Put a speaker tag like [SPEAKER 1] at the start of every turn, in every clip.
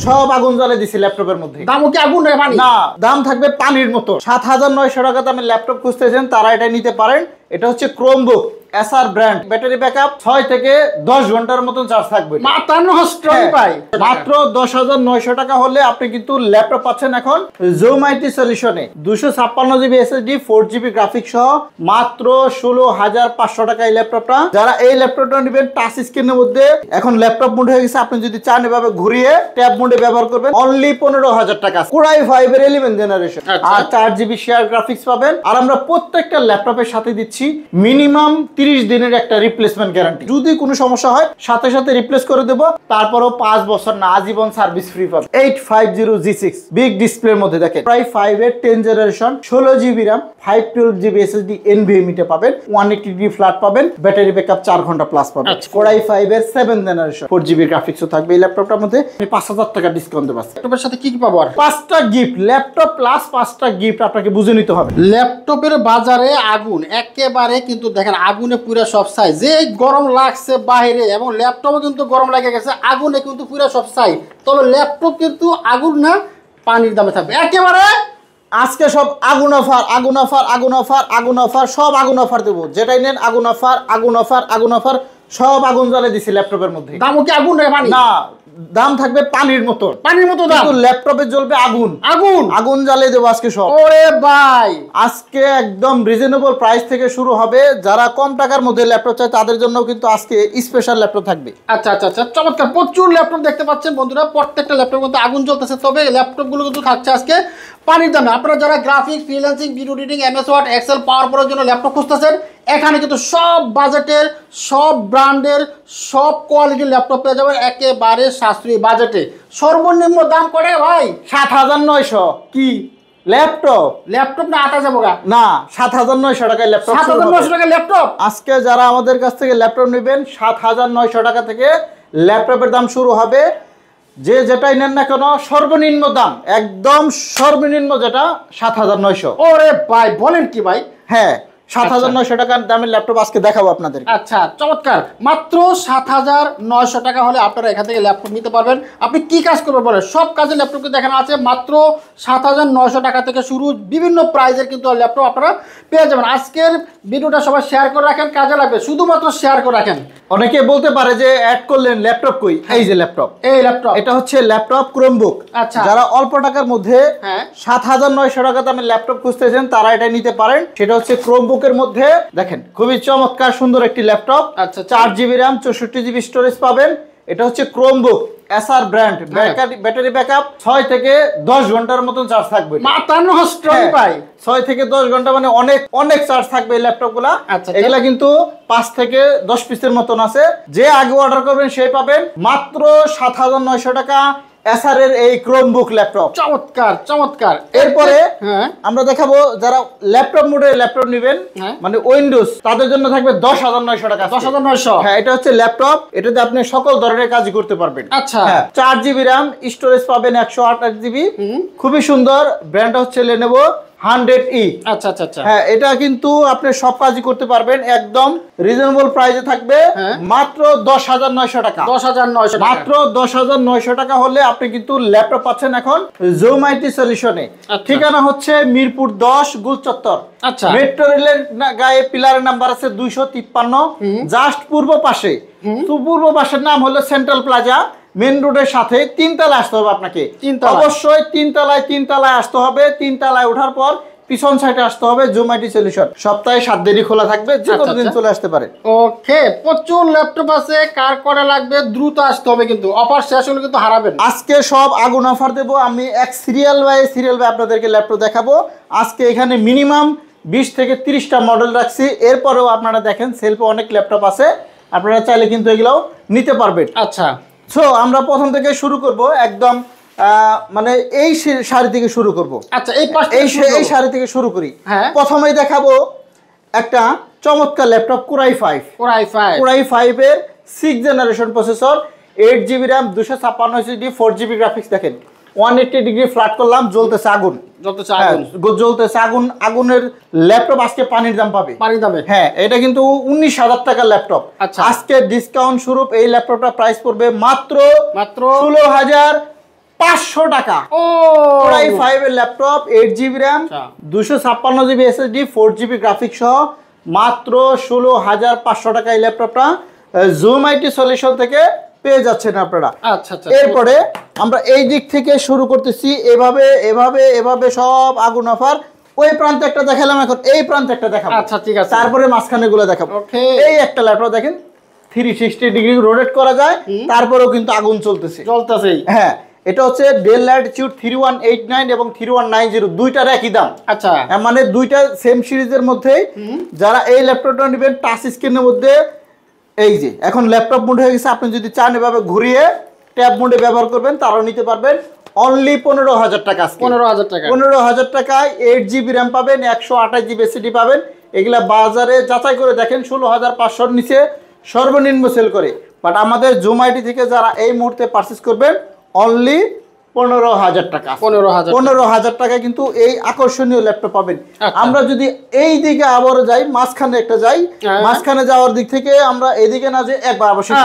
[SPEAKER 1] সব আগুন জ্বালিয়ে দিছি ল্যাপটপের মধ্যে।
[SPEAKER 2] দামও কি আগুন নাকি পানি?
[SPEAKER 1] না, দাম থাকবে পানির মতো। ৭৯০০ টাকা দামের ল্যাপটপ খুঁজতেছেন তারা এটা নিতে পারেন। এটা হচ্ছে Chromebook SR brand. Battery backup 6 থেকে 10 ঘন্টার মতো চার্জ থাকবে।
[SPEAKER 2] মাথা নষ্ট ভাই।
[SPEAKER 1] মাত্র ১০৯০০ টাকা হলে আপনি কিন্তু ল্যাপটপ পাচ্ছেন এখন জুম আইটি সলিউশনে 256 জিবি এসএসডি 4 জিবি গ্রাফিক্স সহ মাত্র ১৬,৫০০ টাকা এই ল্যাপটপটা। যারা এই ল্যাপটপটা নেবেন টাচ স্ক্রিনের মধ্যে, এখন ল্যাপটপ মোড হয়ে গেছে, আপনি যদি চান এভাবে ঘুরিয়ে ট্যাব মোডে ব্যবহার করবেন, অনলি ১৫,০০০ টাকা। কোরাই 5 এর 11 জেনারেশন আর 4 জিবি শেয়ার গ্রাফিক্স পাবেন। আর আমরা প্রত্যেকটা ল্যাপটপের সাথে দিচ্ছি মিনিমাম 30 দিনের একটা রিপ্লেসমেন্ট গ্যারান্টি। যদি কোনো সমস্যা হয় সাথে সাথে রিপ্লেস করে দেব। তারপরও 5 বছর না, আজীবন সার্ভিস ফ্রি পাবেন। 850G6 বিগ ডিসপ্লের মধ্যে দেখেন, প্রায় 5 এর 10 generation, 16 GB RAM, 512 GB SSD NVMe তে পাবেন, 180 ডিগ্রি ফ্ল্যাট পাবেন, ব্যাটারি ব্যাকআপ 4 ঘন্টা প্লাস পাবেন। কোরাই 5 এর 7 জেনারেশন 4 জিবি গ্রাফিক্সও থাকবে এই ল্যাপটপটার মধ্যে। আমি 5000 টাকা ডিসকাউন্ট দেব।
[SPEAKER 2] ল্যাপটপের সাথে কি কি পাবো? আর
[SPEAKER 1] 5টা গিফট, ল্যাপটপ প্লাস 5টা গিফট আপনাকে বুঝে নিতে হবে।
[SPEAKER 2] ল্যাপটপের বাজারে আগুন একেবারে, কিন্তু দেখেন আগুনে পুরো সব ছাই। যে গরম লাগছে বাইরে, এবং ল্যাপটপও কিন্তু গরম লাগে গেছে, আগুনে কিন্তু পুরো সব ছাই। তবে ল্যাপটপ কিন্তু আগুন না, পানির দামে থাকবে একেবারে।
[SPEAKER 1] আজকে সব আগুন অফার, আগুন অফার, আগুন অফার, আগুন অফার, সব আগুন অফার দেবো। যেটাই নেন আগুন অফার, আগুন অফার, আগুন অফার, সব আগুন জ্বালিয়ে দিছি ল্যাপটপের মধ্যে।
[SPEAKER 2] দামও কি আগুন নাকি পানি?
[SPEAKER 1] না, দাম থাকবে পানির মতো।
[SPEAKER 2] পানির মতো দাম,
[SPEAKER 1] কিন্তু ল্যাপটপে জ্বলবে আগুন।
[SPEAKER 2] আগুন
[SPEAKER 1] আগুন জ্বালিয়ে দেবো আজকে সব।
[SPEAKER 2] ওরে ভাই,
[SPEAKER 1] আজকে একদম রিজনেবল প্রাইস থেকে শুরু হবে। যারা কম টাকার মধ্যে ল্যাপটপ চায় তাদের জন্য কিন্তু আজকে স্পেশাল ল্যাপটপ থাকবে।
[SPEAKER 2] আচ্ছা আচ্ছা আচ্ছা, চমৎকার। প্রচুর ল্যাপটপ দেখতে পাচ্ছেন বন্ধুরা, প্রত্যেকটা ল্যাপটপের মধ্যে আগুন জ্বলতেছে। তবে ল্যাপটপ গুলো কিন্তু থাকছে আজকে পানির দামে। আপনারা যারা graphics, freelancing, video editing, MS Word, Excel, পাওয়ার পয়েন্টের জন্য ল্যাপটপ খুঁজতেছেন, এখানে কিন্তু সব বাজেটের, সব ব্র্যান্ডের, সব কোয়ালিটির ল্যাপটপ পেয়ে যাবেন একেবারে সাশ্রয়ী বাজেটে। সর্বনিম্ন দাম করে ভাই
[SPEAKER 1] ৭৯০০। কি ল্যাপটপ?
[SPEAKER 2] ল্যাপটপ না আটা যাবো
[SPEAKER 1] না, ৭৯০০ টাকায় ল্যাপটপ।
[SPEAKER 2] ৭৯০০ টাকা ল্যাপটপ।
[SPEAKER 1] আজকে যারা আমাদের কাছ থেকে ল্যাপটপ নেবেন ৭৯০০ টাকা থেকে ল্যাপটপের দাম শুরু হবে। যে যেটাই নেন না কেন সর্বনিম্ন দাম, একদম সর্বনিম্ন যেটা ৭৯০০।
[SPEAKER 2] ওরে ভাই বলেন কি ভাই?
[SPEAKER 1] হ্যাঁ, ৭৯০০ টাকার দামের ল্যাপটপ আজকে দেখাবো আপনাদের।
[SPEAKER 2] আচ্ছা, চমৎকার। মাত্র ৭৯০০ টাকা হলে আপনারা এখান থেকে ল্যাপটপ নিতে পারবেন। আপনি কি কাজ করবেন বলেন? সব কাজে ল্যাপটপকে দেখানো আছে। মাত্র ৭৯০০ টাকা থেকে শুরু, বিভিন্ন প্রাইজের কিন্তু ল্যাপটপ আপনারা পেয়ে যাবেন। আজকের ভিডিওটা সবাই শেয়ার করে রাখেন, কাজে লাগবে, শুধুমাত্র শেয়ার করে রাখেন।
[SPEAKER 1] অনেকে বলতে পারে যে অ্যাড করলেন ল্যাপটপ কই? এই যে ল্যাপটপ,
[SPEAKER 2] এই ল্যাপটপ,
[SPEAKER 1] এটা হচ্ছে ল্যাপটপ ক্রোমবুক।
[SPEAKER 2] আচ্ছা,
[SPEAKER 1] যারা অল্প টাকার মধ্যে ৭৯০০ টাকা দামের ল্যাপটপ খুঁজতেছেন তারা এটা নিতে পারেন। সেটা হচ্ছে ক্রোমবুকের মধ্যে দেখেন, খুবই চমৎকার সুন্দর একটি ল্যাপটপ।
[SPEAKER 2] আচ্ছা,
[SPEAKER 1] 4 জিবি র্যাম, 64 জিবি স্টোরেজ পাবেন। এটা হচ্ছে Chromebook SR brand. Battery backup 6 থেকে 10 ঘন্টার মতো চার্জ থাকবে।
[SPEAKER 2] মাথা নষ্ট ভাই।
[SPEAKER 1] 6 থেকে 10 ঘন্টা মানে অনেক অনেক চার্জ থাকবে এই ল্যাপটপগুলা। এগুলা কিন্তু 5 থেকে 10 পিসের মতন আছে। যে আগে অর্ডার করবেন সেই পাবেন মাত্র ৭৯০০ টাকা এসআর এর এই ক্রোমবুক ল্যাপটপ।
[SPEAKER 2] চমৎকার চমৎকার।
[SPEAKER 1] এরপরে আমরা দেখাবো যারা ল্যাপটপ মোডে ল্যাপটপ নেবেন, মানে উইন্ডোজ, তাদের জন্য থাকবে ১০৯০০ টাকা।
[SPEAKER 2] ১০৯০০।
[SPEAKER 1] হ্যাঁ, এটা হচ্ছে ল্যাপটপ, এটাতে আপনি সকল ধরনের কাজ করতে পারবেন।
[SPEAKER 2] আচ্ছা,
[SPEAKER 1] 4 জিবি র্যাম, স্টোরেজ পাবেন 128 জিবি। খুবই সুন্দর। ব্র্যান্ড হচ্ছে লেনোভো 100E।
[SPEAKER 2] আচ্ছা আচ্ছা আচ্ছা।
[SPEAKER 1] হ্যাঁ, এটা কিন্তু আপনি সব কাজই করতে পারবেন। একদম রিজনেবল প্রাইসে থাকবে মাত্র ১০৯০০ টাকা।
[SPEAKER 2] ১০৯০০
[SPEAKER 1] মাত্র ১০৯০০ টাকা হলে আপনি কিন্তু ল্যাপটপ পাচ্ছেন এখন জুম আইটি সলিউশনে। ঠিকানা হচ্ছে মিরপুর 10 গুলচত্বর।
[SPEAKER 2] আচ্ছা,
[SPEAKER 1] মেট্রো রেলের গায়ে পিলারের নাম্বার আছে 253, জাস্ট পূর্ব পাশে। তো পূর্ব পাশের নাম হলো সেন্ট্রাল প্লাজা। মেন রোডের সাথে 3 তলায় আসতে হবে আপনাকে। অবশ্যই 3 তলায় আসতে হবে। 3 তলায় ওঠার পর পিছন সাইডে আসতে হবে জুম আইটি সলিউশন। সপ্তাহে 7 দিনই খোলা থাকবে, যে কোনো দিন চলে আসতে পারে।
[SPEAKER 2] ওকে, প্রচুর ল্যাপটপ আছে, কার করা লাগবে দ্রুত আসতে হবে, কিন্তু অফার শেষ হলে কিন্তু হারাবেন।
[SPEAKER 1] আজকে সব আগুন অফার দেবো আমি। এক সিরিয়াল বাই আপনাদেরকে ল্যাপটপ দেখাবো। আজকে এখানে মিনিমাম 20 থেকে 30টা মডেল রাখছি। এরপরেও আপনারা দেখেন সেলফে অনেক ল্যাপটপ আছে, আপনারা চাইলে কিন্তু এগুলোও নিতে পারবেন।
[SPEAKER 2] আচ্ছা,
[SPEAKER 1] সো আমরা প্রথম থেকে শুরু করব, একদম মানে এই শাড়ি থেকে শুরু করব।
[SPEAKER 2] আচ্ছা, এই
[SPEAKER 1] শাড়ি থেকে শুরু করি। প্রথমেই দেখাবো একটা চমৎকার ল্যাপটপ কোরাই 5 এর 6 generation processor, 8 GB RAM, 256 GB 4 GB graphics. দেখেন 180 ডিগ্রি ফ্ল্যাট করলাম, জ্বলতেছে আগুন, জ্বলতেছে আগুন। আগুনের ল্যাপটপ আজকে পানির দাম পাবে,
[SPEAKER 2] পানির দামে।
[SPEAKER 1] হ্যাঁ, এটা কিন্তু ১৯,০০০ টাকার ল্যাপটপ। আজকে ডিসকাউন্ট স্বরূপ এই ল্যাপটপটা প্রাইস পড়বে মাত্র 16,000 500 টাকা।
[SPEAKER 2] ও
[SPEAKER 1] কোরাই 5 এর laptop 8GB RAM 256GB SSD 4GB graphics সহ মাত্র 16,500 টাকা এই ল্যাপটপটা জুম আইটি সলিউশন থেকে পেয়ে যাচ্ছেন আপনারা।
[SPEAKER 2] আচ্ছা আচ্ছা।
[SPEAKER 1] এরপরে আমরা এই দিক থেকে শুরু করতেছি, এভাবে এভাবে এভাবে সব আগুন অফার। ওই প্রান্তে একটা দেখালাম, এখন এই প্রান্তে একটা দেখাবো।
[SPEAKER 2] আচ্ছা ঠিক আছে।
[SPEAKER 1] তারপরে মাঝখানে গুলো দেখাবো।
[SPEAKER 2] ওকে।
[SPEAKER 1] এই একটা ল্যাপটপ দেখেন 360 ডিগ্রি রোটেট করা যায়, তারপরেও কিন্তু আগুন চলতেছে। হ্যাঁ, এটা হচ্ছে ডেল ল্যাটিটিউড 3189 এবং 3190 দুইটার একই দাম।
[SPEAKER 2] আচ্ছা,
[SPEAKER 1] মানে দুইটা সেম সিরিজের মধ্যেই। যারা এই ল্যাপটপটা নেবেন টাচ স্ক্রিনের মধ্যে, এই যে এখন ল্যাপটপ মোড হয়ে গেছে, আপনি যদি চান এভাবে ঘুরিয়ে ট্যাব মোডে ব্যবহার করবেন তারাও নিতে পারবেন। অনলি 15,000 টাকা।
[SPEAKER 2] 15,000 টাকা।
[SPEAKER 1] 15,000 টাকায় 8GB RAM পাবেন, 128GB SSD পাবেন। এগুলা বাজারে যাচাই করে দেখেন 16,500 নিচে সর্বনিম্ন সেল করে। বাট আমাদের জুম আইটি থেকে যারা এই মুহূর্তে পারচেজ করবেন অনলি 15,000 টাকা। 15,000 টাকা কিন্তু এই আকর্ষণীয় ল্যাপটপ পাবেন। আমরা যদি এই দিকে আবার যাই, মাঝখানে একটা যাই, মাঝখানে যাওয়ার দিক থেকে আমরা এদিকে না যে একবার অবশ্যই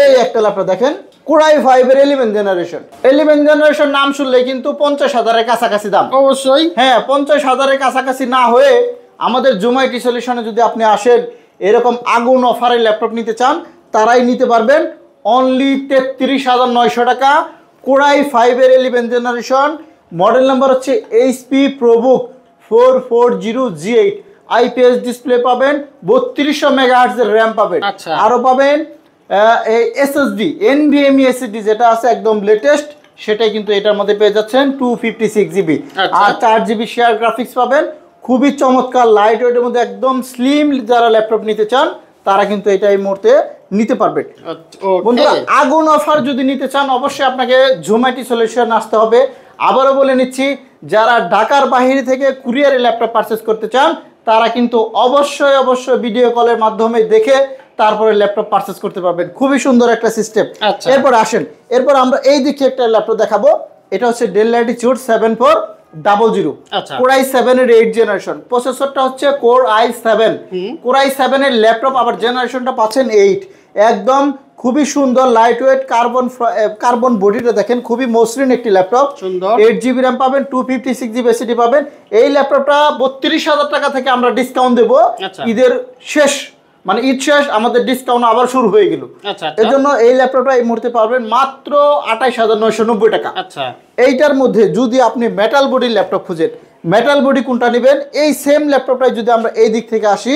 [SPEAKER 1] এই একটা ল্যাপটপ দেখেন কোরাই 5 এর 11 জেনারেশন। 11 জেনারেশন নাম শুনলে কিন্তু 50,000 এর কাছাকাছি দাম।
[SPEAKER 2] অবশ্যই
[SPEAKER 1] হ্যাঁ, 50,000 এর কাছাকাছি না হয়ে আমাদের জুম আইটি সলিউশনে যদি আপনি আসেন, এরকম আগুন অফারে ল্যাপটপ নিতে চান, তারাই নিতে পারবেন। অনলি 33,900 টাকা। কোরাই 5 এর 11 জেনারেশন, মডেল নাম্বার হচ্ছে HP ProBook 440G8, IPS display পাবেন, 3200 মেগাহার্টজ এর র্যাম পাবেন। আরো পাবেন এই SSD NVMe SSD যেটা আছে একদম লেটেস্ট, সেটাই কিন্তু এটার মধ্যে পেয়ে যাচ্ছেন 256GB। আর 4GB শেয়ার গ্রাফিক্স পাবেন। খুবই চমৎকার লাইট ওয়েটের মধ্যে একদম স্লিম যারা ল্যাপটপ নিতে চান তারা কিন্তু এটা এই মুহূর্তে নিতে পারবেন। বন্ধুরা, আগুন অফার যদি নিতে চান অবশ্যই আপনাকে জুম আইটি সলিউশন আসতে হবে। আবারও বলে নিচ্ছি, যারা ঢাকার বাইরে থেকে কুরিয়ারে ল্যাপটপ পারচেজ করতে চান তারা কিন্তু অবশ্যই অবশ্যই ভিডিও কলের মাধ্যমে দেখে তারপরে ল্যাপটপ পারচেজ করতে পারবেন। খুবই সুন্দর একটা সিস্টেম। এরপর আসেন, এরপর আমরা এই দিকে একটা ল্যাপটপ দেখাবো। এটা হচ্ছে ডেল ল্যাটিটিউড 7400 কোরাই 7 এর 8 জেনারেশন। প্রসেসরটা হচ্ছে কোর i7। কোরাই 7 এর ল্যাপটপ, আবার জেনারেশনটা পাচ্ছেন 8। একদম খুবই সুন্দর লাইট ওয়েট কার্বন বডিটা দেখেন, খুবই মসৃণ একটি ল্যাপটপ। 8GB RAM পাবেন, 256GB SSD পাবেন। এই ল্যাপটপটা 32,000 টাকা থেকে আমরা ডিসকাউন্ট দেবো। ঈদের শেষ, মানে ঈদ শেষ, আমাদের ডিসকাউন্ট আবার শুরু হয়ে গেল। এর জন্য এই ল্যাপটপটা এই মুহূর্তে পাবেন মাত্র 28,990 টাকা। এইটার মধ্যে যদি আপনি মেটাল বডির ল্যাপটপ খুঁজেন, মেটাল বডি কোনটা নেবেন? এই সেম ল্যাপটপটাই যদি আমরা এই দিক থেকে আসি,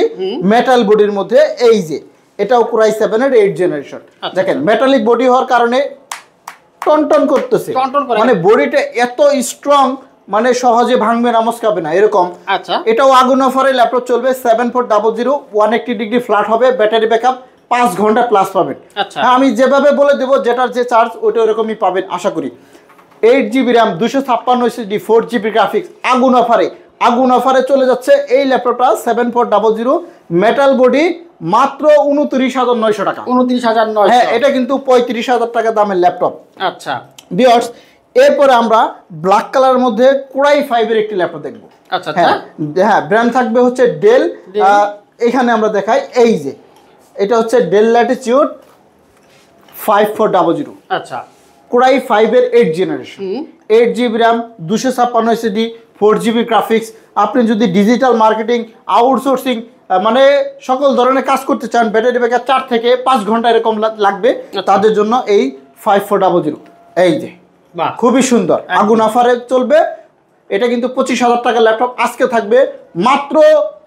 [SPEAKER 1] মেটাল বডির মধ্যে এই যে এটাও কোরাই 7 এর 8 জেনারেশন। দেখেন মেটালিক বডি হওয়ার কারণে টনটন করতেছে, মানে বডিটা এত স্ট্রং, মানে সহজে ভাঙবে না, মস্কাবে না এরকম। এটাও আগুন অফারে ল্যাপটপ চলবে। 7400, 180 ডিগ্রি ফ্ল্যাট হবে, ব্যাটারি ব্যাকআপ 5 ঘন্টা প্লাস পাবেন। আমি যেভাবে বলে দেবো, যেটার যে চার্জ ওটা ওরকমই পাবেন আশা করি। 8GB RAM 256 SSD 4GB graphics আগুন অফারে চলে যাচ্ছে এই ল্যাপটপটা 7400 মেটাল বডি মাত্র 29,900 টাকা।
[SPEAKER 2] 29,900।
[SPEAKER 1] হ্যাঁ, এটা কিন্তু 35,000 টাকা দামের ল্যাপটপ।
[SPEAKER 2] আচ্ছা
[SPEAKER 1] ভিউয়ার্স, এরপরে আমরা ব্ল্যাক কালারের মধ্যে কোরাই 5 এর একটি ল্যাপটপ দেখবো। হ্যাঁ, ব্র্যান্ড থাকবে হচ্ছে ডেল। এখানে আমরা দেখাই, এই যে এটা হচ্ছে ডেল ল্যাটিটিউড 5400।
[SPEAKER 2] আচ্ছা,
[SPEAKER 1] কোরাই 5 এর 8 generation, 8GB RAM 256 SSD 4GB graphics. আপনি যদি ডিজিটাল মার্কেটিং, আউটসোর্সিং, মানে সকল ধরনের কাজ করতে চান, ব্যাটারি ব্যাকআপ 4 থেকে 5 ঘন্টা এরকম লাগবে, তাদের জন্য এই 5400। এই যে খুবই সুন্দর আগুন অফারে চলবে। এটা কিন্তু 25,000 টাকা ল্যাপটপ, আজকে থাকবে মাত্র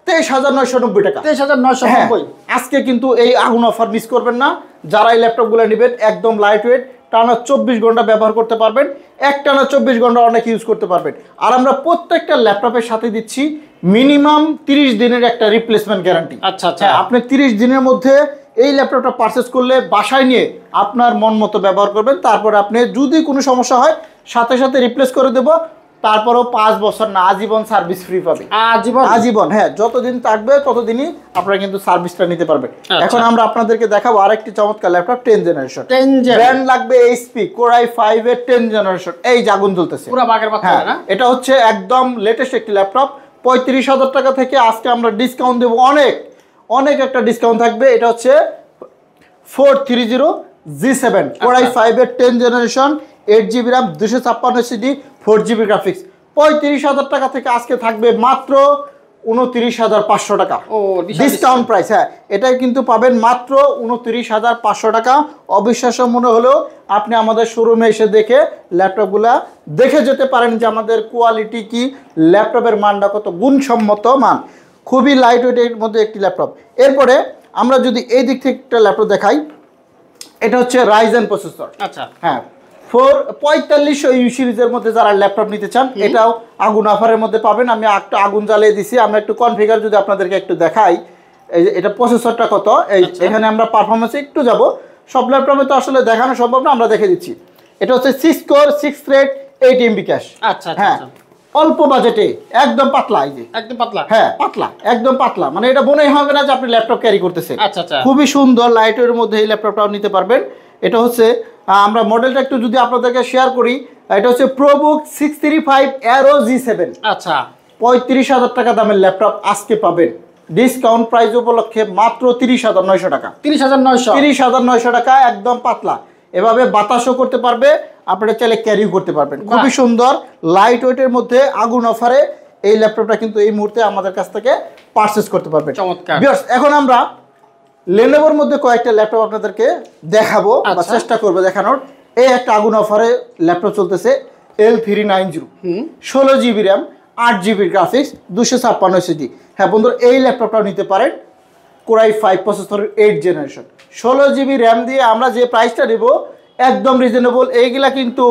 [SPEAKER 1] 23,990 টাকা।
[SPEAKER 2] 23,990।
[SPEAKER 1] আজকে কিন্তু এই আগুন অফার মিস করবেন না। যারা এই ল্যাপটপগুলো নেবেন, একদম লাইট ওয়েট, টানা 24 ঘন্টা ব্যবহার করতে পারবেন, একটানা 24 ঘন্টা অনেক ইউজ করতে পারবেন। আর আমরা প্রত্যেকটা ল্যাপটপের সাথে দিচ্ছি মিনিমাম 30 দিনের একটা রিপ্লেসমেন্ট গ্যারান্টি।
[SPEAKER 2] আচ্ছা আচ্ছা,
[SPEAKER 1] আপনি 30 দিনের মধ্যে এই ল্যাপটপটা পারচেস করলে বাসায় নিয়ে আপনার মন মতো ব্যবহার করবেন। তারপর আপনি যদি কোনো সমস্যা হয় সাথে সাথে রিপ্লেস করে দেব। তারপরও 5 বছর না, আজীবন সার্ভিস ফ্রি পাবে। আজীবন, হ্যাঁ, যতদিন থাকবে ততদিনই আপনারা কিন্তু সার্ভিসটা নিতে পারবেন। এখন আমরা আপনাদেরকে দেখাবো আরেকটি চমৎকার ল্যাপটপ 10 জেনারেশন। ব্র্যান্ড লাগবে HP কোরাই 5 এর 10 জেনারেশন। এই যে আগুন জ্বলতেছে পুরো বাগের পাতা না, এটা হচ্ছে একদম লেটেস্ট একটি ল্যাপটপ। 35,000 টাকা থেকে আজকে আমরা ডিসকাউন্ট দেব, অনেক একটা ডিসকাউন্ট থাকবে। এটা হচ্ছে 430G7 কোরাই 5 এর 10 generation 8GB RAM 256 4GB graphics 35,000 টাকা থেকে আজকে থাকবে মাত্র 29,500 টাকা ডিসকাউন্ট প্রাইস। হ্যাঁ, এটাই কিন্তু পাবেন মাত্র 29,500 টাকা। অবিশ্বাস্য মনে হলেও আপনি আমাদের শোরুমে এসে দেখে ল্যাপটপগুলা দেখে যেতে পারেন যে আমাদের কোয়ালিটি কি, ল্যাপটপের মানটা কত গুণসম্মত মান। খুবই লাইট ওয়েটের মধ্যে একটি ল্যাপটপ। এরপরে আমরা যদি এই দিক থেকে একটা ল্যাপটপ দেখাই, এটা হচ্ছে রাইজেন প্রসেসর।
[SPEAKER 2] আচ্ছা,
[SPEAKER 1] হ্যাঁ, 4500 ইউ সিরিজের মধ্যে যারা ল্যাপটপ নিতে চান এটাও আগুন অফারের মধ্যে পাবেন। আমি একটা আগুন জ্বালিয়ে দিছি, আমরা একটু কনফিগার যদি আপনাদেরকে একটু দেখাই, এই যে এটা প্রসেসরটা কত, এই এখানে আমরা পারফরমেন্সে একটু যাব, সব ল্যাপটপে তো আসলে দেখানো সম্ভব না, আমরা দেখে দিচ্ছি। এটা হচ্ছে 6 কোর 6 থ্রেড 8 MB ক্যাশ।
[SPEAKER 2] আচ্ছা,
[SPEAKER 1] হ্যাঁ, অল্প বাজেটে একদম পাতলা, এই যে
[SPEAKER 2] একদম পাতলা।
[SPEAKER 1] হ্যাঁ, পাতলা, একদম পাতলা, মানে এটা মনেই হবে না যে আপনি ল্যাপটপ ক্যারি করতেছেন।
[SPEAKER 2] আচ্ছা,
[SPEAKER 1] খুবই সুন্দর লাইটের মধ্যে এই ল্যাপটপটাও নিতে পারবেন। এটা হচ্ছে আমরা মডেলটা একটু যদি আপনাদেরকে শেয়ার করি, এটা হচ্ছে প্রোবুক 635 অ্যারো G7।
[SPEAKER 2] আচ্ছা,
[SPEAKER 1] 35,000 টাকা দামের ল্যাপটপ আজকে পাবেন ডিসকাউন্ট প্রাইস উপলক্ষে মাত্র 30,900 টাকা। 30,900 টাকা, একদম পাতলা, এভাবে বাতাসও করতে পারবে, আপনারা চাইলে ক্যারিও করতে পারবেন। খুবই সুন্দর লাইট ওয়েটের মধ্যে আগুন অফারে এই ল্যাপটপটা কিন্তু এই মুহূর্তে আমাদের কাছ থেকে পারচেজ করতে পারবেন।
[SPEAKER 2] চমৎকার।
[SPEAKER 1] এখন আমরা লেনোভোর মধ্যে কয়েকটা ল্যাপটপ আপনাদেরকে দেখাবো বা চেষ্টা করবো দেখানোর। এই একটা আগুন অফারে ল্যাপটপ চলতেছে L390, 16GB RAM 8GB graphics 256 হ্যাঁ বন্ধুরা, এই ল্যাপটপটাও নিতে পারেন। কোরাই 5 প্রসেসরের 8 জেনারেশন 16GB RAM দিয়ে আমরা যে প্রাইসটা নেব একদম রিজনেবল। এইগুলা কিন্তু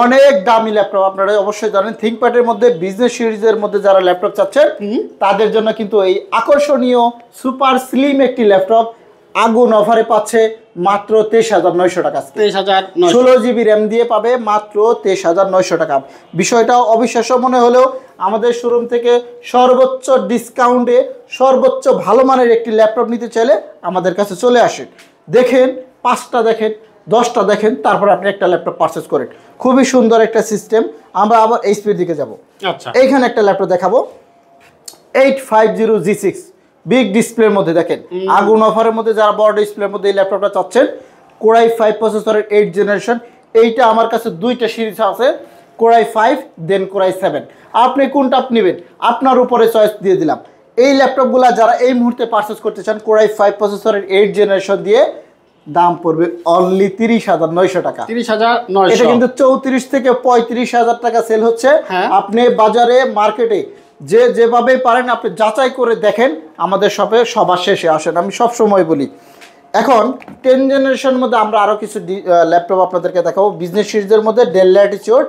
[SPEAKER 1] অনেক দামি ল্যাপটপ, আপনারা অবশ্যই জানেন। থিংকপ্যাডের মধ্যে বিজনেস সিরিজের মধ্যে যারা ল্যাপটপ চাচ্ছেন তাদের জন্য কিন্তু এই আকর্ষণীয় সুপার স্লিম একটি ল্যাপটপ আগুন অফারে পাচ্ছে মাত্র 23,900 টাকা। 16GB RAM দিয়ে পাবে মাত্র 23,900 টাকা। বিষয়টাও অবিশ্বাস্য মনে হলেও আমাদের শোরুম থেকে সর্বোচ্চ ডিসকাউন্টে সর্বোচ্চ ভালো মানের একটি ল্যাপটপ নিতে চাইলে আমাদের কাছে চলে আসেন, দেখেন, 5টা দেখেন, 10টা দেখেন, তারপর আপনি একটা ল্যাপটপ পারচেজ করেন। খুবই সুন্দর একটা সিস্টেম। আমরা আবার এইচপির দিকে যাব।
[SPEAKER 2] আচ্ছা,
[SPEAKER 1] এইখানে একটা ল্যাপটপ দেখাবো 850 G6 বিগ ডিসপ্লের মধ্যে। দেখেন আগুন অফারের মধ্যে যারা বড় ডিসপ্লের মধ্যে এই ল্যাপটপটা চাচ্ছেন, কোরাই 5 প্রসেসরের 8 জেনারেশন। এইটা আমার কাছে দুইটা সিরিজ আছে, কোরাই 5 দেন কোরাই 7। আপনি কোনটা নেবেন আপনার উপরে চয়েস দিয়ে দিলাম। এই ল্যাপটপগুলো যারা এই মুহূর্তে পারচেজ করতে চান কোরাই 5 প্রসেসরের 8 জেনারেশন দিয়ে দাম পড়বে অনলি 30,900 টাকা।
[SPEAKER 2] 30,900,
[SPEAKER 1] এটা কিন্তু 34 থেকে 35,000 টাকা সেল হচ্ছে। আপনি বাজারে মার্কেটে যেভাবে পারেন আপনি যাচাই করে দেখেন, আমাদের শপে সবার শেষে আসেন, আমি সব সময় বলি। এখন 10 জেনারেশনের মধ্যে আমরা আরও কিছু ল্যাপটপ আপনাদেরকে দেখাবো। বিজনেস সিরিজের মধ্যে ডেল ল্যাটিটিউড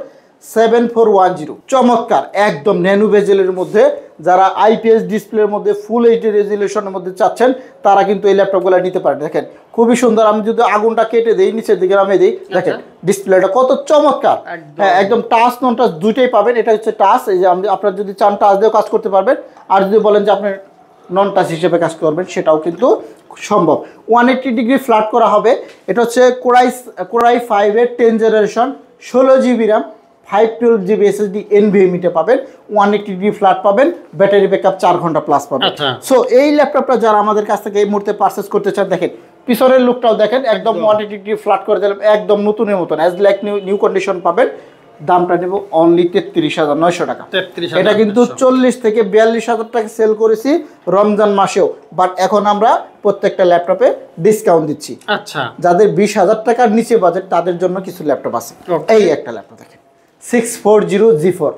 [SPEAKER 1] 7410 চমৎকার একদম ন্যানো বেজেলের মধ্যে যারা আইপিএস ডিসপ্লের মধ্যে ফুল এইচডি রেজুলেশনের মধ্যে চাচ্ছেন তারা কিন্তু এই ল্যাপটপগুলো নিতে পারেন। দেখেন খুবই সুন্দর। আমি যদি আগুনটা কেটে দিই, নিচের দিকে নামিয়ে দিই, দেখেন ডিসপ্লেটা কত চমৎকার। হ্যাঁ, একদম টাচ নন টাচ দুইটাই পাবেন। এটা হচ্ছে টাচ, এই যে আপনারা যদি চান টাচ দিয়েও কাজ করতে পারবেন, আর যদি বলেন যে আপনি নন টাচ হিসেবে কাজ করবেন সেটাও কিন্তু সম্ভব। 180 ডিগ্রি ফ্ল্যাট করা হবে। এটা হচ্ছে কোরাই 5-এর 10 generation 16GB RAM 512GB SSD NVMe পাবেন, 180 ডিগ্রি ফ্ল্যাট পাবেন, ব্যাটারি ব্যাকআপ 4 ঘন্টা প্লাস পাবেন। সো এই ল্যাপটপটা যারা আমাদের কাছ থেকে এই মুহূর্তে পারচেজ করতে চান, দেখেন পিছনের লুকটাও দেখেন, একদম 180 ডিগ্রি ফ্ল্যাট করে দিলাম, একদম নতুনের মতন অ্যাজ লাইক নিউ কন্ডিশন পাবেন। দামটা নেব অনলি 33,900 টাকা। এটা কিন্তু 40 থেকে 42,000 টাকা সেল করেছি রমজান মাসেও, বাট এখন আমরা প্রত্যেকটা ল্যাপটপে ডিসকাউন্ট দিচ্ছি।
[SPEAKER 2] আচ্ছা,
[SPEAKER 1] যাদের 20,000 টাকার নিচে বাজেট তাদের জন্য কিছু ল্যাপটপ আছে। এই একটা ল্যাপটপ দেখেন 640 G4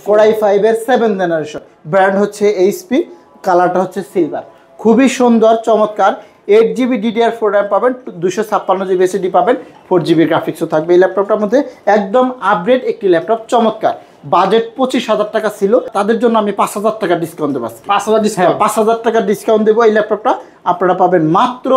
[SPEAKER 1] কোরাই 5-এর 7 জেনারেশন, ব্র্যান্ড হচ্ছে এইচপি, কালারটা হচ্ছে সিলভার, খুবই সুন্দর চমৎকার। 8GB DDR4 RAM পাবেন, 256GB SSD পাবেন, 4GB গ্রাফিক্সও থাকবে এই ল্যাপটপটার মধ্যে। একদম আপডেট একটি ল্যাপটপ, চমৎকার। বাজেট 25,000 টাকা ছিল, তাদের জন্য আমি 5,000 টাকা ডিসকাউন্ট দেবো। 5,000 টাকা ডিসকাউন্ট দেবো। এই ল্যাপটপটা আপনারা পাবেন মাত্র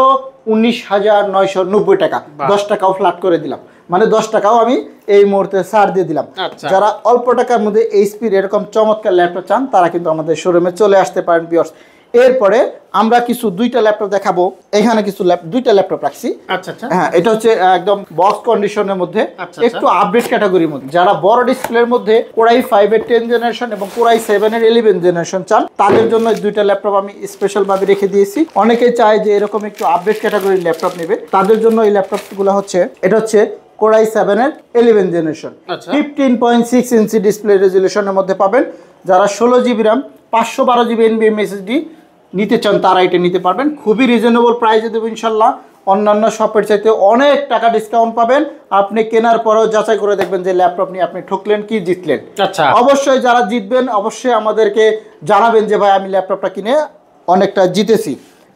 [SPEAKER 1] 19,990 টাকা। 10 টাকাও ফ্ল্যাট করে দিলাম, মানে 10 টাকাও আমি এই মুহূর্তে ছাড় দিয়ে দিলাম। যারা অল্প টাকার মধ্যে এইচপির এরকম চমৎকার ল্যাপটপ চান তারা কিন্তু আমাদের শোরুমে চলে আসতে পারেন ভিউয়ার্স। এরপরে আমরা কিছু দুইটা ল্যাপটপ দেখাবো। এখানে কিছু দুইটা ল্যাপটপ রাখছি। হ্যাঁ, এটা হচ্ছে একদম বক্স কন্ডিশনের মধ্যে, একটু আপডেট ক্যাটাগরির মধ্যে। যারা বড় ডিসপ্লের মধ্যে কোরাই 5-এর 10 জেনারেশন এবং কোরাই 7-এর 11 জেনারেশন চান তাদের জন্য দুইটা ল্যাপটপ আমি স্পেশাল ভাবে রেখে দিয়েছি। অনেকেই চায় যে এরকম একটু আপডেট ক্যাটাগরির ল্যাপটপ নেবে, তাদের জন্য এই ল্যাপটপগুলো হচ্ছে, এটা হচ্ছে Core i7 এর 11 জেনারেশন, 15.6 ইঞ্চি ডিসপ্লে রেজুলেশনের মধ্যে পাবেন। যারা 16 GB RAM 512 GB NVMe SSD নিতে চান তারা এটা নিতে পারবেন। খুবই রিজনেবল প্রাইসে দেবো ইনশাল্লাহ। অন্যান্য শপের চাইতে অনেক টাকা ডিসকাউন্ট পাবেন। আপনি কেনার পরেও যাচাই করে দেখবেন যে ল্যাপটপ নিয়ে আপনি ঠকলেন কি জিতলেন।
[SPEAKER 2] আচ্ছা,
[SPEAKER 1] অবশ্যই যারা জিতবেন অবশ্যই আমাদেরকে জানাবেন যে ভাই আমি ল্যাপটপটা কিনে অনেকটা জিতেছি।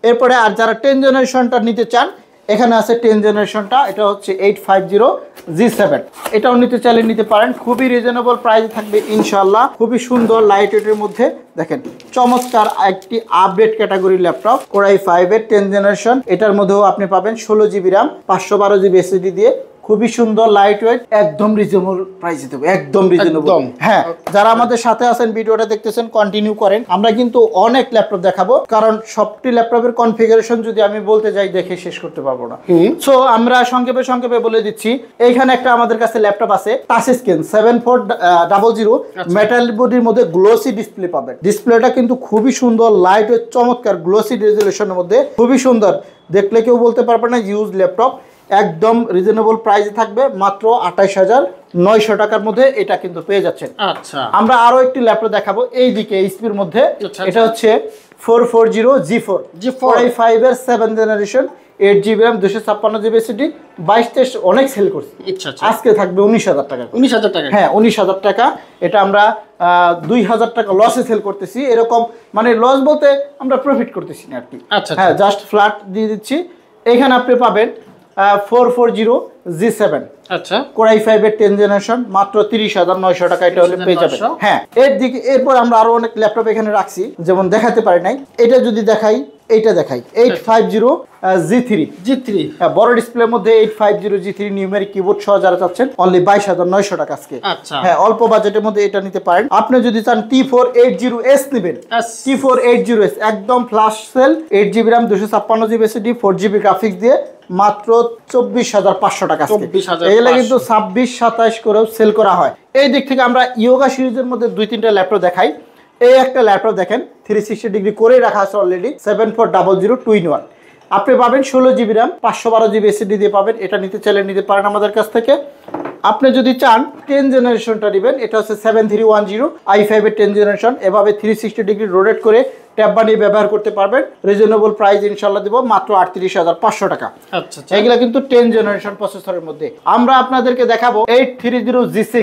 [SPEAKER 1] এরপরে আর যারা 10 জেনারেশনটা নিতে চান, এখানে আছে 10 জেনারেশনটা, এটা হচ্ছে 850G7, এটাও নিতে চাইলে নিতে পারেন। খুবই রিজনেবল প্রাইসে থাকবে ইনশাআল্লাহ। খুবই সুন্দর লাইট ওয়েটের মধ্যে দেখেন, চমৎকার একটি আপডেট ক্যাটাগরির ল্যাপটপ Core i5 এর 10 জেনারেশন। এটার মধ্যেও আপনি পাবেন 16 জিবি র্যাম 512 জিবি SSD দিয়ে। খুবই সুন্দর লাইট ওয়েট, একদম রিজনেবল প্রাইসে দেবো, একদম রিজনেবল। হ্যাঁ, যারা আমাদের সাথে আছেন ভিডিওটা দেখতেছেন কন্টিনিউ করেন। আমরা কিন্তু অনেক ল্যাপটপ দেখাবো, কারণ সবটি ল্যাপটপের কনফিগারেশন যদি আমি বলতে যাই দেখে শেষ করতে পারবো না। সো আমরা সংক্ষেপে বলে দিচ্ছি। এইখানে একটা আমাদের কাছে ল্যাপটপ আছে টাচ স্ক্রিন 7400 মেটাল বডির মধ্যে গ্লোসি ডিসপ্লে পাবেন। ডিসপ্লেটা কিন্তু খুবই সুন্দর, লাইট ওয়েট, চমৎকার, গ্লোসি রেজুলেশনের মধ্যে খুবই সুন্দর। দেখলে কেউ বলতে পারবে না ইউজ ল্যাপটপ। একদম রিজনেবল প্রাইসে থাকবে, মাত্র 28900 টাকার মধ্যে এটা কিন্তু পেয়ে যাচ্ছেন।
[SPEAKER 2] আচ্ছা,
[SPEAKER 1] আমরা আরো একটি ল্যাপটপ দেখাবো এই দিকে এইচপির মধ্যে। এটা হচ্ছে 440G4 Core i5 এর 7 generation, 8 GB RAM 256 GB SSD। 22 অনেক সেল করছে, আজকে থাকবে 19000 টাকা।
[SPEAKER 2] 19000 টাকা?
[SPEAKER 1] হ্যাঁ, 19000 টাকা। এটা আমরা 2000 টাকা লসে সেল করতেছি। এরকম মানে লস বলতে আমরা প্রফিট করতেছি না আর কি। হ্যাঁ, জাস্ট ফ্ল্যাট দিয়ে দিচ্ছি। এখানে আপনি পাবেন 440G7,
[SPEAKER 2] আচ্ছা,
[SPEAKER 1] Core i5 এর 10 জেনারেশন, মাত্র 30900 টাকা এটা হলে পেয়ে যাবেন। হ্যাঁ, এরপর আমরা আরো অনেক ল্যাপটপ এখানে রাখছি, যেমন দেখাতে পারি নাই। এটা যদি দেখাই, এইটা দেখাই 850G3। হ্যাঁ, বড় ডিসপ্লের মধ্যে 850G3 নিউমেরিক কিবোর্ড সহ যারা চাচ্ছেন অনলি 22900 টাকা আজকে। হ্যাঁ, অল্প বাজেটের মধ্যে এটা নিতে পারেন। আপনি যদি চান T480S নেবেন, T480S একদম flash sell, 8 GB RAM 256 GB SSD, 4 GB graphics দিয়ে মাত্র 24500 টাকা। এগুলো কিন্তু 26-27 করেও সেল করা হয়। এই দিক থেকে আমরা ইয়োগা সিরিজের মধ্যে 2-3টা ল্যাপটপ দেখাই। এই একটা ল্যাপটপ দেখেন 360 ডিগ্রি করে রাখা আছে অলরেডি, 7400 আপনি পাবেন 16 জিবি র্যাম 512 জিবি SSD দিয়ে পাবেন। এটা নিতে চাইলে নিতে পারেন আমাদের কাছ থেকে। আপনি যদি চান 10 জেনারেশনটা নেবেন, এটা হচ্ছে 7310 i5 এর 10 জেনারেশন। এভাবে 360 ডিগ্রি রোটেট করে ট্যাব বানিয়ে ব্যবহার করতে পারবেন। রিজনেবল প্রাইস ইনশাআল্লাহ দেব, মাত্র 38500 টাকা। আচ্ছা, এগুলা কিন্তু 10 জেনারেশন প্রসেসরের মধ্যে। আমরা আপনাদেরকে দেখাবো 830G6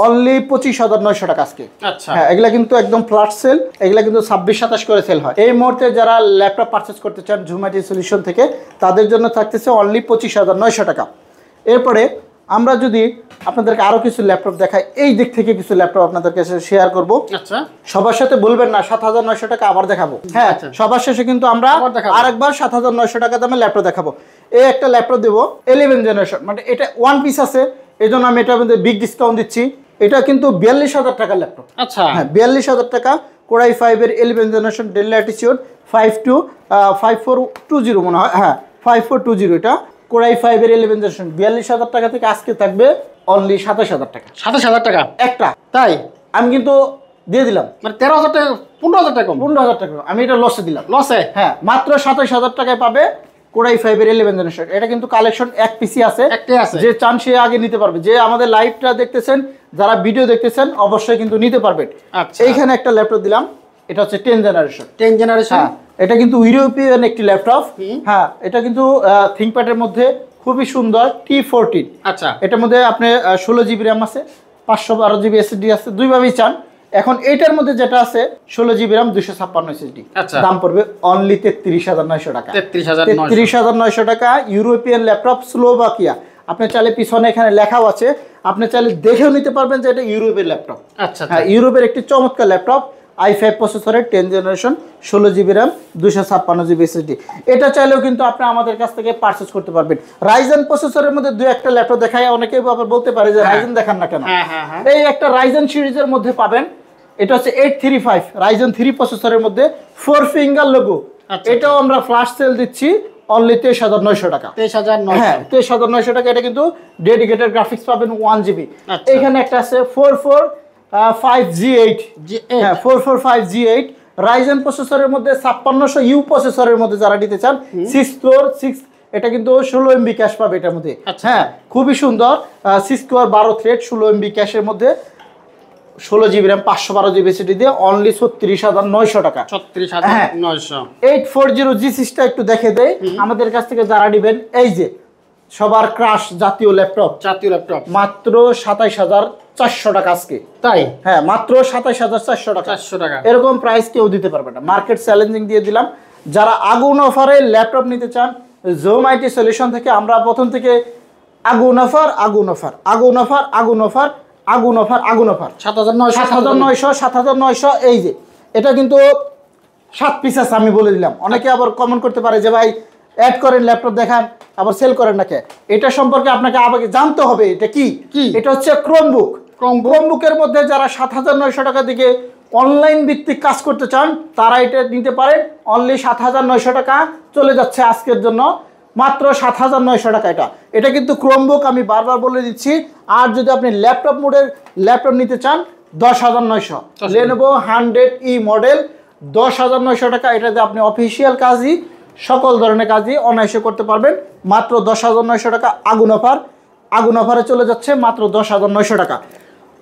[SPEAKER 1] অনলি 25900 টাকা আজকে। আচ্ছা, হ্যাঁ, এগুলা কিন্তু একদম ফ্ল্যাট সেল, এগুলা কিন্তু 26-27 করে সেল হয়। এই মুহূর্তে যারা ল্যাপটপ পারচেজ করতে চান জুম আইটি সলিউশন থেকে, তাদের জন্য থাকতেছে অনলি 25900 টাকা। এরপরে আমরা যদি আপনাদেরকে আরো কিছু ল্যাপটপ দেখাই, এই দিক থেকে কিছু ল্যাপটপ আপনাদেরকে শেয়ার করব। আচ্ছা, সবার সাথে বলবেন না 7900 টাকা আবার দেখাবো। হ্যাঁ, সবার শেষে কিন্তু আমরা আরেকবার 7900 টাকা দামে ল্যাপটপ দেখাবো। এই একটা ল্যাপটপ দেবো 11 জেনারেশন, মানে এটা ওয়ান পিস আছে, এই জন্য আমি এটার মধ্যে বিগ ডিসকাউন্ট দিচ্ছি। এটা কিন্তু 42000 টাকার ল্যাপটপ। আচ্ছা, হ্যাঁ, 42000 টাকা। Core i5 এর 11 জেনারেশন Dell Latitude 5420 মনে হয়, হ্যাঁ 5420। এটা Core i5 এর 11 জেনারেশন 42000 টাকা থেকে আজকে থাকবে অনলি 27000 টাকা। 27000 টাকা একটা, তাই আমি কিন্তু দিয়ে দিলাম, মানে 13000 টাকা, 15000 টাকা, 15000 টাকা আমি এটা লসে দিলাম। লসে? হ্যাঁ, মাত্র 27000 টাকায় পাবে Core i5 এর 11 জেনারেশন। এটা কিন্তু কালেকশন এক পিসি আছে, একটাই আছে, যে চান সে আগে নিতে পারবে। যে আমাদের লাইভটা দেখতেছেন, যারা ভিডিও দেখতেছেন অবশ্যই কিন্তু নিতে পারবেন। আচ্ছা, এইখানে একটা ল্যাপটপ দিলাম, এটা হচ্ছে 10 জেনারেশন। এটা কিন্তু ইউরোপিয়ান একটি ল্যাপটপ। হ্যাঁ, এটা কিন্তু থিংকপ্যাডের মধ্যে খুবই সুন্দর T14। আচ্ছা, এটার মধ্যে আপনি 16 জিবি র্যাম আছে, 512 জিবি SSD আছে, দুইভাবেই চান। এখন এইটার মধ্যে যেটা আছে 16 জিবি র্যাম 256 SSD, দাম পড়বে অনলি 33900 টাকা। 33900 টাকা ইউরোপিয়ান ল্যাপটপ, স্লোভাকিয়া। আপনি চাইলে পিছনে এখানে লেখাও আছে, আপনি চাইলে দেখেও নিতে পারবেন যে এটা ইউরোপের ল্যাপটপ। আচ্ছা, হ্যাঁ, ইউরোপের একটি চমৎকার ল্যাপটপ, i5 প্রসেসরের 10 generation, 16 GB RAM 256 GB SSD। এটা চাইলেও কিন্তু আপনি আমাদের কাছ থেকে পারচেজ করতে পারবেন। রাইজেন প্রসেসরের মধ্যে দুই একটা ল্যাপটপ দেখায়, অনেকেই আবার বলতে পারে যে রাইজেন দেখান না কেন। এই একটা রাইজেন সিরিজের মধ্যে পাবেন, এটা হচ্ছে 835 রাইজেন 3 প্রসেসরের মধ্যে 4 ফিঙ্গার লোগো। এটাও আমরা ফ্ল্যাশ সেল দিচ্ছি অনলি 23900 টাকা। 23900, হ্যাঁ 23900 টাকা। এটা কিন্তু ডেডিকেটেড গ্রাফিক্স পাবেন 1 জিবি। এখানে একটা আছে 445G8, হ্যাঁ 445G8 রাইজেন প্রসেসরের মধ্যে 5600U প্রসেসরের মধ্যে যারা নিতে চান 6 কোর 6 এটা কিন্তু 16 MB ক্যাশ পাবে এটার মধ্যে।
[SPEAKER 2] আচ্ছা।
[SPEAKER 1] হ্যাঁ, খুবই সুন্দর। 6 কোর 12 থ্রেড 16 MB ক্যাশের মধ্যে 16 জিবি র্যাম 512 জিবি এসএসডি দিয়ে অনলি 36,900 টাকা।
[SPEAKER 2] 36,900।
[SPEAKER 1] 840 জি6টা একটু দেখে দেই আমাদের কাছ থেকে যারা নেবেন। এই যে সবার ক্রাশ জাতীয় ল্যাপটপ মাত্র 27,400 টাকা আজকে।
[SPEAKER 2] তাই?
[SPEAKER 1] হ্যাঁ, মাত্র 27,400 টাকা।
[SPEAKER 2] 400 টাকা
[SPEAKER 1] এরকম প্রাইস কেউ দিতে পারবে না, মার্কেট চ্যালেঞ্জিং দিয়ে দিলাম। যারা আগুন অফারে ল্যাপটপ নিতে চান, জোম আইটি সলিউশন থেকে আমরা প্রথম থেকে আগুন অফার 7,900। এই যে এটা কিন্তু 7 পিস আছে, আমি বলে দিলাম। অনেকে আবার কমেন্ট করতে পারে যে ভাই অ্যাড করেন ল্যাপটপ দেখান আবার সেল করেন না কে। এটা সম্পর্কে আপনাকে আগে জানতে হবে এটা কি। এটা হচ্ছে ক্রোমবুকের মধ্যে যারা 7,900 টাকা দিকে অনলাইন ভিত্তিক কাজ করতে চান তারা এটা নিতে পারেন। অনলি 7,900 টাকা চলে যাচ্ছে আজকের জন্য, মাত্র 7,900 টাকা। এটা কিন্তু ক্রোমবুক, আমি বারবার বলে দিচ্ছি। আর যদি আপনি ল্যাপটপ মোডের ল্যাপটপ নিতে চান 10,900 Lenovo 100E মডেল 10,900 টাকা। এটাতে আপনি অফিসিয়াল কাজই সকল ধরনের কাজই অনায়াসে করতে পারবেন মাত্র 10,900 টাকা। আগুন অফারে চলে যাচ্ছে মাত্র 10,900 টাকা।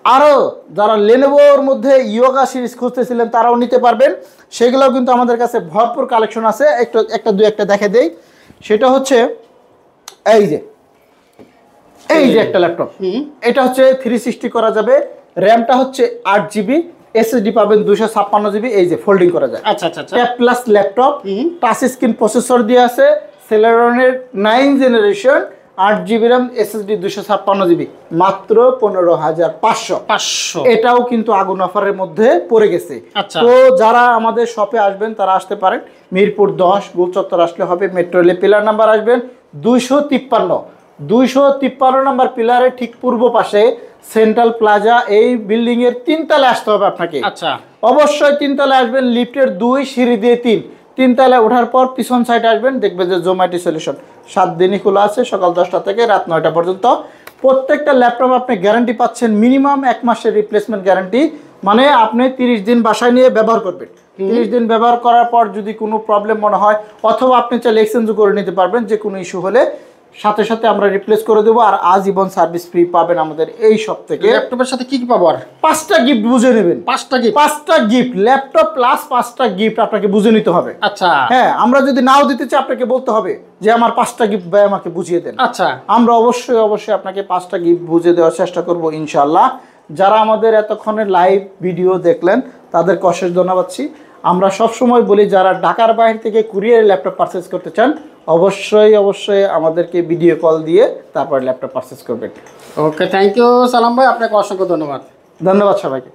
[SPEAKER 1] আরও যারা লেনোভোর মধ্যে ইয়োগা সিরিজ খুঁজতেছিলেন তারাও নিতে পারবেন, সেগুলোও কিন্তু আমাদের কাছে ভরপুর কালেকশন আছে। একটা দেখে দেই। সেটা হচ্ছে এই যে একটা ল্যাপটপ। এটা হচ্ছে 360 করা যাবে, র্যামটা হচ্ছে 8 জিবি, এসএসডি পাবেন 256 জিবি। এই যে ফোল্ডিং করা যায়।
[SPEAKER 2] আচ্ছা।
[SPEAKER 1] Tab plus laptop, touch screen processor দিয়ে আছে, সেলেরনের 9 generation, 8 GB RAM, SSD 256 GB, মাত্র 15,500। এটাও কিন্তু আগুন অফারের মধ্যে পড়ে গেছে। তো যারা আমাদের শপে আসবেন তারা আসতে পারেন। মিরপুর 10 গোল চত্বর আসলে হবে। মেট্রো রেলে পিলার নাম্বার আসবেন 253 নাম্বার পিলারের ঠিক পূর্ব পাশে সেন্ট্রাল প্লাজা। এই বিল্ডিং এর 3 তলায় আসতে হবে আপনাকে।
[SPEAKER 2] আচ্ছা,
[SPEAKER 1] অবশ্যই 3 তলায় আসবেন, লিফটের 2 সিঁড়ি দিয়ে 3 তলায় ওঠার পর পিছন সাইডে আসবেন, দেখবেন যে জোম আইটি সলিউশন 7 দিনই খোলা আছে, সকাল 10টা থেকে রাত 9টা পর্যন্ত। প্রত্যেকটা ল্যাপটপ আপনি গ্যারান্টি পাচ্ছেন মিনিমাম 1 মাসের রিপ্লেসমেন্ট গ্যারান্টি। মানে আপনি 30 দিন বাসায় নিয়ে ব্যবহার করবেন। 30 দিন ব্যবহার করার পর যদি কোনো প্রবলেম মনে হয়, অথবা আপনি চাইলে এক্সচেঞ্জও করে নিতে পারবেন। যে কোনো ইস্যু হলে সাথে সাথে আমরা রিপ্লেস করে দেবো। আর আজীবন সার্ভিস ফ্রি পাবেন আমাদের এই সব থেকে।
[SPEAKER 2] ল্যাপটপের সাথে কি পাবো? আর
[SPEAKER 1] 5টা গিফট বুঝে নেবেন। 5টা গিফট, ল্যাপটপ প্লাস 5টা গিফট আপনাকে বুঝে নিতে হবে।
[SPEAKER 2] আচ্ছা,
[SPEAKER 1] হ্যাঁ, আমরা যদি নাও দিতে চাই আপনাকে বলতে হবে যে আমার 5টা গিফট ভাই আমাকে বুঝিয়ে দেন।
[SPEAKER 2] আচ্ছা,
[SPEAKER 1] আমরা অবশ্যই আপনাকে 5টা গিফট বুঝে দেওয়ার চেষ্টা করব ইনশাআল্লাহ। যারা আমাদের এতক্ষণের লাইভ ভিডিও দেখলেন তাদেরকে অশেষ ধন্যবাদ। আমরা সবসময় বলি যারা ঢাকার বাইরে থেকে কুরিয়ারে ল্যাপটপ পারচেজ করতে চান অবশ্যই আমাদেরকে ভিডিও কল দিয়ে তারপর ল্যাপটপ পারচেজ করবেন।
[SPEAKER 2] ওকে, থ্যাংক ইউ সালাম ভাই, আপনাকে অসংখ্য ধন্যবাদ
[SPEAKER 1] সবাইকে।